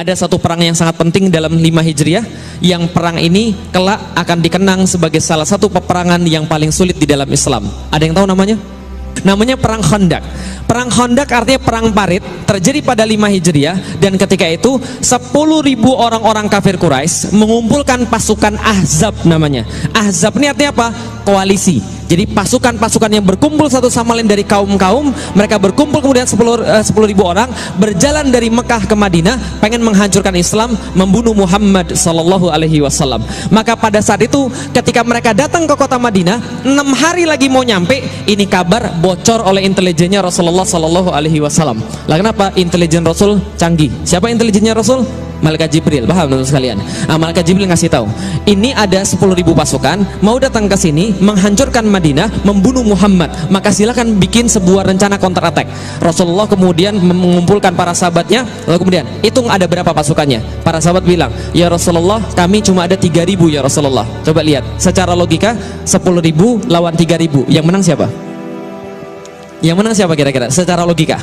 ada satu perang yang sangat penting dalam 5 Hijriah, yang perang ini kelak akan dikenang sebagai salah satu peperangan yang paling sulit di dalam Islam. Ada yang tahu namanya? Namanya Perang Khandaq. Perang Khandaq artinya perang parit, terjadi pada 5 Hijriah, dan ketika itu 10.000 orang-orang kafir Quraisy mengumpulkan pasukan Ahzab namanya. Ahzab ini artinya apa? Koalisi. Jadi pasukan-pasukan yang berkumpul satu sama lain dari kaum-kaum, mereka berkumpul kemudian 10.000 orang berjalan dari Mekah ke Madinah, pengen menghancurkan Islam, membunuh Muhammad sallallahu alaihi wasallam. Maka pada saat itu ketika mereka datang ke kota Madinah, 6 hari lagi mau nyampe, ini kabar bocor oleh intelijennya Rasulullah sallallahu alaihi wasallam. Lah kenapa? Intelijen Rasul canggih. Siapa intelijennya Rasul? Malaikat Jibril. Paham teman-teman sekalian? Malaikat Jibril ngasih tahu, ini ada 10.000 pasukan mau datang ke sini menghancurkan Madinah, membunuh Muhammad, maka silakan bikin sebuah rencana counter attack. Rasulullah kemudian mengumpulkan para sahabatnya, lalu kemudian hitung ada berapa pasukannya. Para sahabat bilang, ya Rasulullah, kami cuma ada 3.000 ya Rasulullah. Coba lihat, secara logika 10.000 lawan 3.000, yang menang siapa? Yang menang siapa kira-kira? Secara logika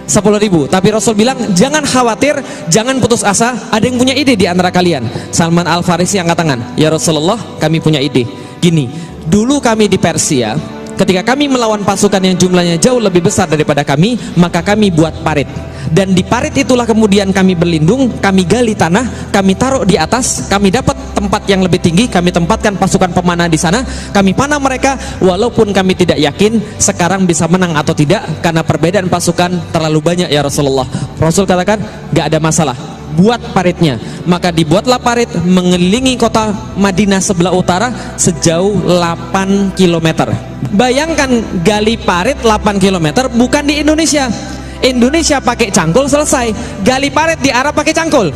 10.000. Tapi Rasul bilang, jangan khawatir, jangan putus asa, ada yang punya ide di antara kalian. Salman Al-Farisi angkat tangan, ya Rasulullah, kami punya ide. Gini, dulu kami di Persia, ketika kami melawan pasukan yang jumlahnya jauh lebih besar daripada kami, maka kami buat parit, dan di parit itulah kemudian kami berlindung, kami gali tanah, kami taruh di atas, kami dapat tempat yang lebih tinggi, kami tempatkan pasukan pemanah di sana, kami panah mereka, walaupun kami tidak yakin sekarang bisa menang atau tidak, karena perbedaan pasukan terlalu banyak ya Rasulullah. Rasul katakan, gak ada masalah, buat paritnya. Maka dibuatlah parit mengelilingi kota Madinah sebelah utara sejauh 8 km. Bayangkan gali parit 8 km, bukan di Indonesia. Indonesia pakai cangkul selesai, gali parit di Arab pakai cangkul,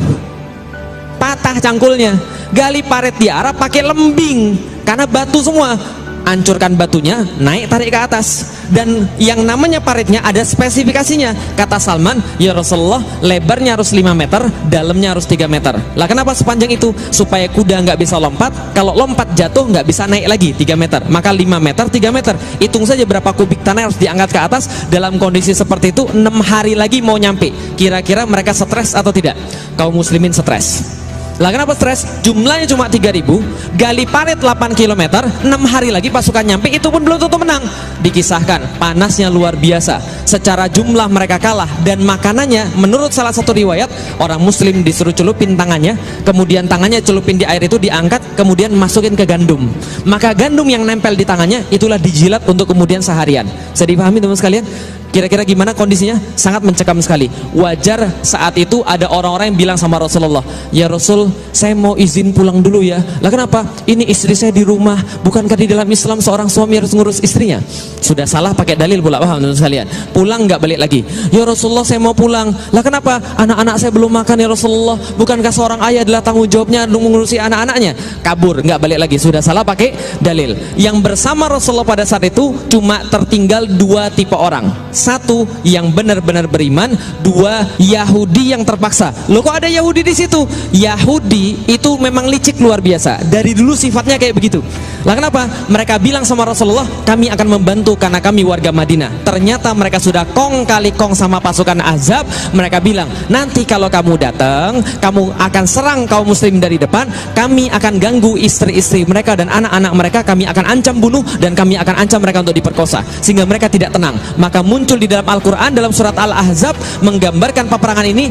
patah cangkulnya. Gali parit di Arab pakai lembing, karena batu semua. Hancurkan batunya, naik tarik ke atas. Dan yang namanya paritnya ada spesifikasinya. Kata Salman, ya Rasulullah, lebarnya harus 5 meter, dalamnya harus 3 meter. Lah kenapa sepanjang itu? Supaya kuda nggak bisa lompat, kalau lompat jatuh nggak bisa naik lagi 3 meter. Maka 5 meter, 3 meter. Hitung saja berapa kubik tanah harus diangkat ke atas. Dalam kondisi seperti itu 6 hari lagi mau nyampe. Kira-kira mereka stres atau tidak? Kaum muslimin stres. Lah kenapa stres? Jumlahnya cuma 3.000, gali parit 8 km, 6 hari lagi pasukan nyampe, itu pun belum tentu menang. Dikisahkan panasnya luar biasa, secara jumlah mereka kalah, dan makanannya menurut salah satu riwayat, orang muslim disuruh celupin tangannya, kemudian tangannya celupin di air itu, diangkat, kemudian masukin ke gandum, maka gandum yang nempel di tangannya itulah dijilat untuk kemudian seharian. Bisa dipahami teman sekalian? Kira-kira gimana kondisinya? Sangat mencekam sekali. Wajar saat itu ada orang-orang yang bilang sama Rasulullah, ya Rasul, saya mau izin pulang dulu ya. Lah kenapa? Ini istri saya di rumah. Bukankah di dalam Islam seorang suami harus ngurus istrinya? Sudah salah pakai dalil pula, paham teman sekalian? Pulang nggak balik lagi. Ya Rasulullah, saya mau pulang. Lah kenapa? Anak-anak saya belum makan ya Rasulullah. Bukankah seorang ayah adalah tanggung jawabnya mengurusi anak-anaknya? Kabur, nggak balik lagi. Sudah salah pakai dalil. Yang bersama Rasulullah pada saat itu cuma tertinggal 2 tipe orang. 1 yang benar-benar beriman, 2 Yahudi yang terpaksa. Loh kok ada Yahudi di situ? Yahudi itu memang licik luar biasa. Dari dulu sifatnya kayak begitu. Lah kenapa? Mereka bilang sama Rasulullah, kami akan membantu karena kami warga Madinah. Ternyata mereka sudah kong kali kong sama pasukan Ahzab. Mereka bilang, nanti kalau kamu datang, kamu akan serang kaum muslim dari depan, kami akan ganggu istri-istri mereka dan anak-anak mereka, kami akan ancam bunuh, dan kami akan ancam mereka untuk diperkosa, sehingga mereka tidak tenang. Maka muncul di dalam Al-Quran, dalam surat Al-Ahzab, menggambarkan peperangan ini,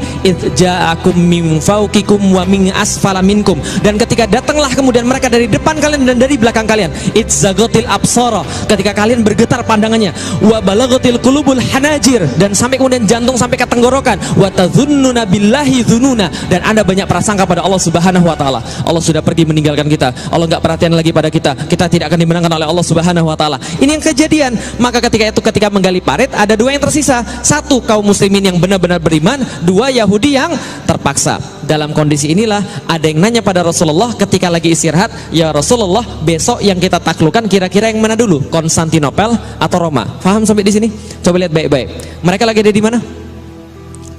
ja'akum min fawqikum wa min asfala minkum, dan ketika datanglah kemudian mereka dari depan kalian dan dari belakang kalian, itzagotil absara, ketika kalian bergetar pandangannya, wa balagatil qulubul hanajir, dan sampai kemudian jantung sampai ke tenggorokan, wa tadzunnuna billahi dzununa, dan Anda banyak prasangka pada Allah Subhanahu wa taala. Allah sudah pergi meninggalkan kita, Allah nggak perhatian lagi pada kita, kita tidak akan dimenangkan oleh Allah Subhanahu wa taala. Ini yang kejadian. Maka ketika menggali parit, ada 2 yang tersisa. 1 kaum muslimin yang benar-benar beriman, 2 Yahudi yang terpaksa. Dalam kondisi inilah ada yang nanya pada Rasulullah ketika lagi istirahat, ya Rasulullah, besok yang kita taklukkan kira-kira yang mana dulu? Konstantinopel atau Roma? Faham sampai di sini? Coba lihat baik-baik. Mereka lagi ada di mana?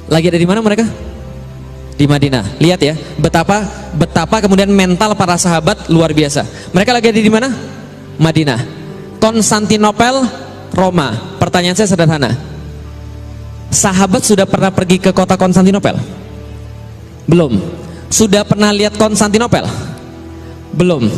Lagi ada di mana mereka? Di Madinah. Lihat ya, betapa kemudian mental para sahabat luar biasa. Mereka lagi ada di mana? Madinah. Konstantinopel, Roma. Pertanyaan saya sederhana. Sahabat sudah pernah pergi ke kota Konstantinopel? Belum. Sudah pernah lihat Konstantinopel? Belum.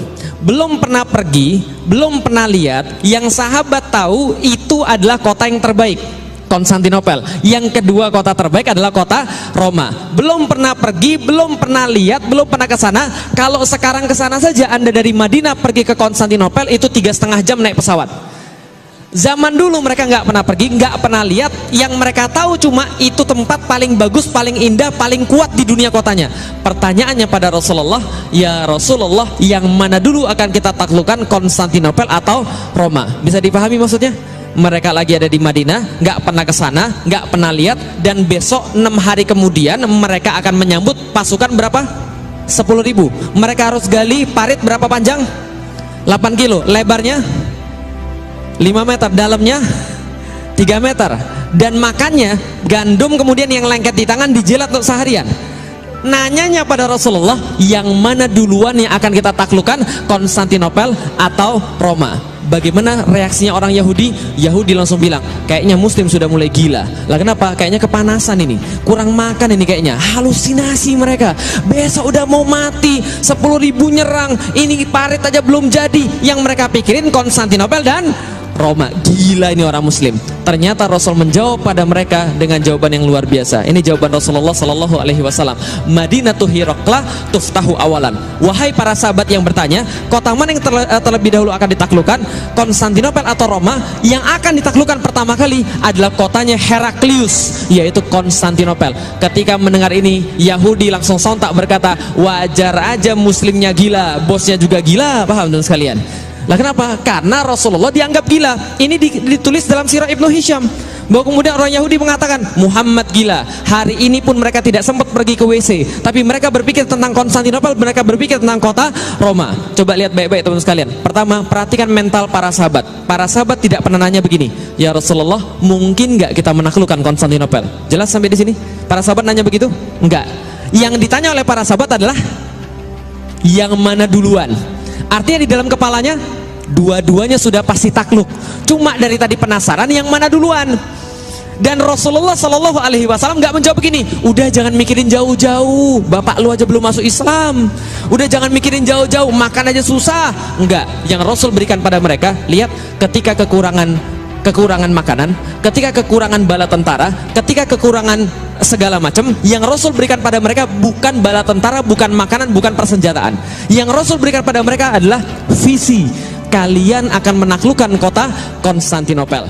Belum pernah pergi, belum pernah lihat. Yang sahabat tahu itu adalah kota yang terbaik, Konstantinopel. Yang kedua kota terbaik adalah kota Roma. Belum pernah pergi, belum pernah lihat, belum pernah ke sana. Kalau sekarang ke sana saja, Anda dari Madinah pergi ke Konstantinopel itu 3,5 jam naik pesawat. Zaman dulu mereka nggak pernah pergi, nggak pernah lihat. Yang mereka tahu cuma itu tempat paling bagus, paling indah, paling kuat di dunia kotanya. Pertanyaannya pada Rasulullah, ya Rasulullah, yang mana dulu akan kita taklukkan, Konstantinopel atau Roma? Bisa dipahami maksudnya? Mereka lagi ada di Madinah, nggak pernah ke sana, nggak pernah lihat, dan besok 6 hari kemudian mereka akan menyambut pasukan berapa? 10.000. Mereka harus gali parit berapa panjang? 8 kilo. Lebarnya 5 meter, dalamnya 3 meter, dan makannya gandum kemudian yang lengket di tangan dijilat untuk seharian. Nanyanya pada Rasulullah, yang mana duluan yang akan kita taklukkan, Konstantinopel atau Roma? Bagaimana reaksinya orang Yahudi? Yahudi langsung bilang, kayaknya Muslim sudah mulai gila. Lah kenapa? Kayaknya kepanasan ini, kurang makan ini, kayaknya halusinasi mereka. Besok udah mau mati, 10.000 nyerang, ini parit aja belum jadi. Yang mereka pikirin Konstantinopel dan Roma. Gila ini orang Muslim. Ternyata Rasul menjawab pada mereka dengan jawaban yang luar biasa. Ini jawaban Rasulullah Sallallahu Alaihi Wasallam. Madinatu Hiraqla tuftahu awalan. Wahai para sahabat yang bertanya, kota mana yang terlebih dahulu akan ditaklukkan, Konstantinopel atau Roma? Yang akan ditaklukkan pertama kali adalah kotanya Heraklius, yaitu Konstantinopel. Ketika mendengar ini, Yahudi langsung sontak berkata, wajar aja Muslimnya gila, bosnya juga gila. Paham teman sekalian? Lah kenapa? Karena Rasulullah dianggap gila. Ini ditulis dalam sirah Ibnu Hisham, bahwa kemudian orang Yahudi mengatakan Muhammad gila. Hari ini pun mereka tidak sempat pergi ke WC, tapi mereka berpikir tentang Konstantinopel, mereka berpikir tentang kota Roma. Coba lihat baik-baik teman sekalian. Pertama, perhatikan mental para sahabat. Para sahabat tidak pernah nanya begini, ya Rasulullah, mungkin nggak kita menaklukkan Konstantinopel? Jelas sampai di sini? Para sahabat nanya begitu? Enggak. Yang ditanya oleh para sahabat adalah yang mana duluan. Artinya di dalam kepalanya dua-duanya sudah pasti takluk. Cuma dari tadi penasaran yang mana duluan. Dan Rasulullah Shallallahu Alaihi Wasallam nggak menjawab begini, udah jangan mikirin jauh-jauh, bapak lu aja belum masuk Islam. Udah jangan mikirin jauh-jauh, makan aja susah. Enggak. Yang Rasul berikan pada mereka, lihat, ketika kekurangan makanan, ketika kekurangan bala tentara, ketika kekurangan segala macam, yang Rasul berikan pada mereka bukan bala tentara, bukan makanan, bukan persenjataan. Yang Rasul berikan pada mereka adalah visi. Kalian akan menaklukkan kota Konstantinopel.